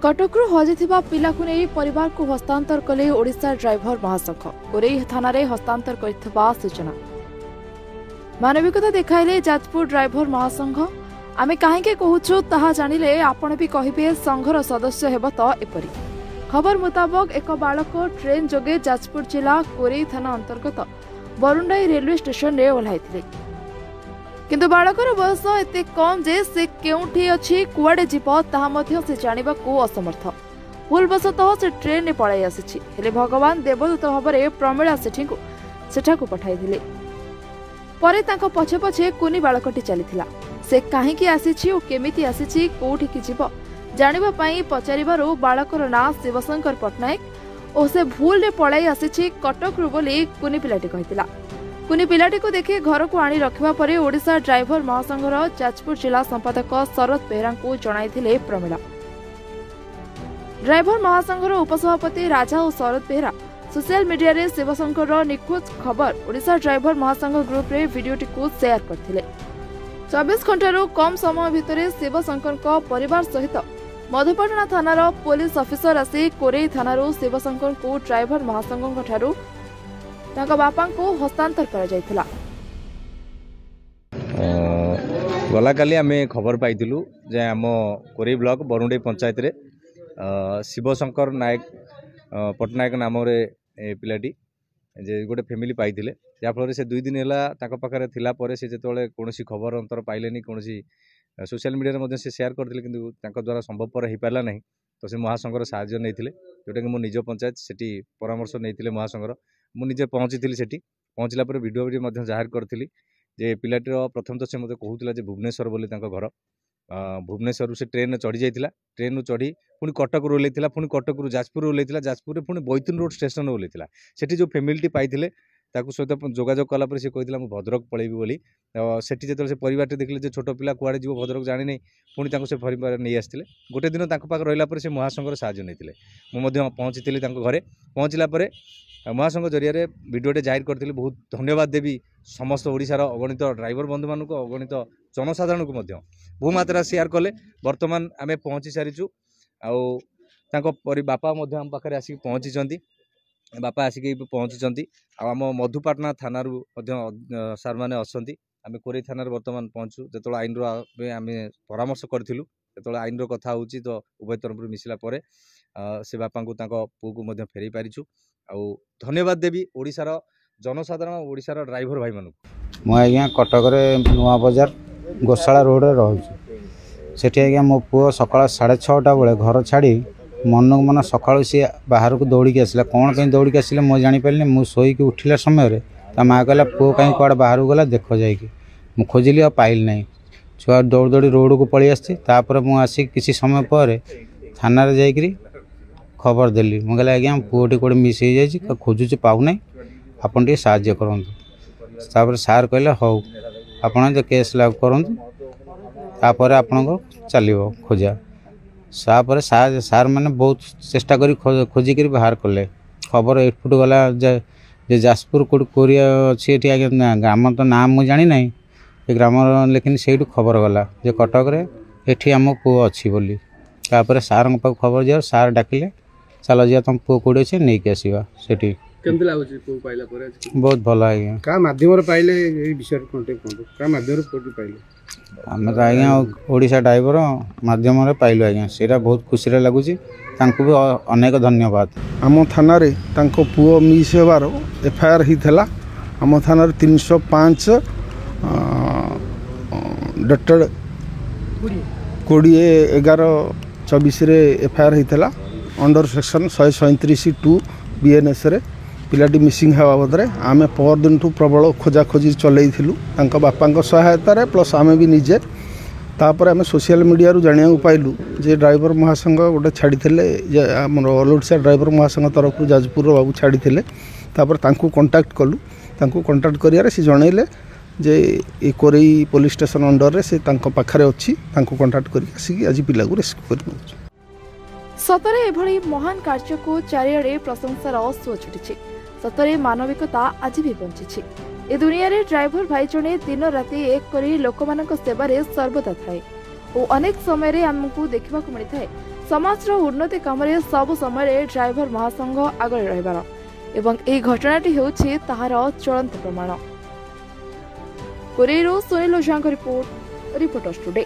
कटकरू हजिथिबा पिलाकु नै परिवार को हस्तांतर कले ओडिशा ड्राइवर महासंघ कोरेई थाना रे हस्तांतर करथिबा सूचना। मानविकता देखाइले जाजपुर ड्राइवर महासंघ। आमे काहेके कहूछु ताहा जानिले आपण भी कहिबे संघर सदस्य हेब त एपरी। खबर मुताबक एक बालक ट्रेन जोगे जाजपुर जिला कोरेई थाना अंतर्गत बरुंडाई रेलवे स्टेशन रे ओल्हाइथिले, किंतु बालकर बयस एते कम जे से केउठी अछि कुआडे जीव ताहा मध्य से जानिबा को असमर्थ। भूलवशतः से ट्रेन ने पळाई आसिछि, हेले भगवान देवदूत भाबरे प्रमिला सेठीको सेठाको पठाइथिले। परे तांको पछे पछे कुनी बालकटी चलीथिला। से काहेकि आसिछि ओ केमिति आसिछि कोउठी कि जीव जानिबा पई पचारिबारो बालकर ना शिवशंकर पटनायक ओ से भूल रे पळाई आसिछि कटकरू बोली कुनी पिलाटी कहितिला। कुनी पिलाटी को देखि घर को आनी रखिबा परे ओडिशा ड्राइवर महासंघर जाजपुर जिला संपादक शरद बेहरा को जणाइथिले प्रमिला। ड्राइवर महासंघर उपसभापति राजा और शरद बेहरा सोशल मीडिया रे शिवशंकर निखोज खबर ओडिशा ड्राइवर महासंघ ग्रुप रे वीडियोटी को शेयर करथिले। 24 घंटारू कम समय भितरे शिवशंकर को परिवार सहित मधुपाटना थानार पुलिस ऑफिसर आसी कोरेई थानारू शिवशंकर को ड्राइवर महासंघ ठारू तांका बापा को हस्तांतर करा जायथिला। गला काली आमे खबर पाइथिलु जे आम कोरेई ब्लॉक बरुंडे पंचायत रे शिवशंकर नायक पटनायक नाम रे पिलाटी जे गोटे फैमिली पाइथिले, जा फल से 2 दिन हैला ताका पाखरे थिला परे से जेतोले कोनोसी खबर अंतर पाइलेनी, कोनोसी सोशल मीडिया रे मध्ये से शेयर करथिले, किंतु ताका द्वारा संभवपर हे पाला नाही। तो से महासंघर साहाय्य नैथिले, जोटा कि मो निज पंचायत सेठी परामर्श नैथिले महासंघर। मु निजे पहुँची सेठी पहुँचला पर वीडियो मध्य जाहिर करथिली जे पिलाटीर प्रथम तो से मते कहूतला जे भुवनेश्वर बोली तांका घर। भुवनेश्वर से ट्रेन चढ़ी जाइथिला, ट्रेन चढ़ी पुणी कटक ओल्हैथिला, पुणी कटक जाजपुर ओल्हैथिला, जाजपुर पुणी बैतुन रोड स्टेशन ओल्हैथिला। सेठी जो फैमिली पाइथिले ताकू सहित जोगाजोग कला पर से कहिथिला मु भद्रक पळेबी बोली। सेठी जेतले से परिवार देखिले जे छोट पिला कुआडे जीव भद्रक जानि नै, पुणी तांको से परिवार नै आस्थिले। गोटे दिन तांको पाख रहिला पर से महासंघर साहाय्य नैथिले। मु मध्य पहुँची तांको घरे। पहुँचला पर महासंघ जरिया रे वीडियोटे जाहिर करथिले। बहुत धन्यवाद देवी समस्त ओडिशार अगणित ड्राइवर बंधु मानक, अगणित जनसाधारण को मध्य बहुमात्रा शेयर कले। वर्तमान आमे पहुँची सारिचु आउ तांको परि बापा मध्य हम पाखरे आसी पहुँची, बापा आसिक पहुँची आम मधुपाटना थानारू मध्य सार माने असंती। आमे कोरेई थाना वर्तमान पहुँचु। जेतोले आईन रो आमे परामर्श करथिलु, जेतोले आईन रो कथा होउची तो उभय तरफ मिसिला परे से बापा को तांको पुओ को मध्य फेरै पारिछु। आउ धन्यवाद देवी ओडिशार जनसाधारण, ओडिशार ड्राइवर भाई मानक। मु आज्ञा कटक नुआ बजार गोशाला रोड रे रहूँ। सेठी आज्ञा मो पुओ सकाळ 6:30 बेले घर छाड़ी मन मन सकाळू सी बाहर को दौड़ी आसला। कौन कहीं दौड़ी आसिले मु जानी पारिनी। मु शोईकी उठिला समय ता माँ कहला पुओ कहीं कुआडे बाहर गला देख जाइकी। मु खोजिली आ पाइल नहीं। छुआ दौड़ दौड़ी रोड को पलि आसी। तापर मु आसी किसी समय पर थाना रे जाइकरी खबर देली। मु कहला आज्ञा पुओटी कोड़े मिस हो जाइए, खोजुचे पाऊना, आपन टे साहाय्य करंतु। तापर सार कहले हौ आपन जे केस लाग करंतु, तापर आपन को चलिबो खोजा। सापर सार माने बहुत चेष्टा करी खोजी करी बाहर कले। खबर एटपुट गला जे जाजपुर कोरिया अछि एठी आज्ञा ग्राम तो नाम मु जानि नाही। ए ग्राम लेकिन सेठू खबर गला जे कटक रे एठी हम पुओ अछि बोली। तापर सार पाख खबर दिया, सार डाकिले चलो जिया तुम पुओ कोडे छे नै के आसीबा। सेठी केमते लागुची पुओ पाइला परे? बहुत भला आज्ञा। का माध्यम रे पाइले ए विषय कांटेक्ट कोन का माध्यम रे कोडी पाइले? आमे तो आज्ञा ओडिशा ड्राइवर माध्यम रे पाइलो आज्ञा। सेरा बहुत खुशी रे लागुची। तांको भी अनेक धन्यवाद। आम थाना रे तांको पुओ मिस हेबार एफआईआर हिथला। आम थाना रे 305 डेटेड 20/11/24 रे एफआईआर हिथला अंडर सेक्शन 137(2) बीएनएस रे पिलाटी मिसिंग हेबा बदरे आमे पर दिन ठू प्रबल खोजा खोजी चलैथिलु तांका बापांको सहायता रे प्लस आमे भी निजे। तापर आमे सोशल मीडिया रु जानिया पाइलु जे ड्राइवर महासंघ गोटे छाड़ीथिले, जे हमर ऑल ओडिशा ड्राइवर महासंघ तरफ जाजपुर बाबू छाड़ीथिले। तापर तांकू कांटेक्ट कलु। तांकू कांटेक्ट करिया रे से जणैले जे ए कोरेई पुलिस स्टेशन अंडर रे से तांको पाखरे अछि। तांकू कांटेक्ट करी आसी आज पिला को रेस्क्यू करि नउछ। सतरे एभଳି महान कार्य को चारिआडे प्रशंसार सुଅ छुटिछि। सतरे मानविकता आज भी बंचिछि। ए दुनिया रे ड्राइवर भाई जणे दिन राति एक करी लोकमानक सेवा रे सर्वदा थाए ओ अनेक समय रे हमकु देखिबा को मिलि थाए समाजर उन्नति काम सब समय ड्राइवर महासंघ आगे रहिबार एवं एही घटनाटी हेउछि ताहार चलंत प्रमाण। कोरेरो सुनील ओझाଙ୍କ रिपोर्ट रिपोर्टर्स टुडे।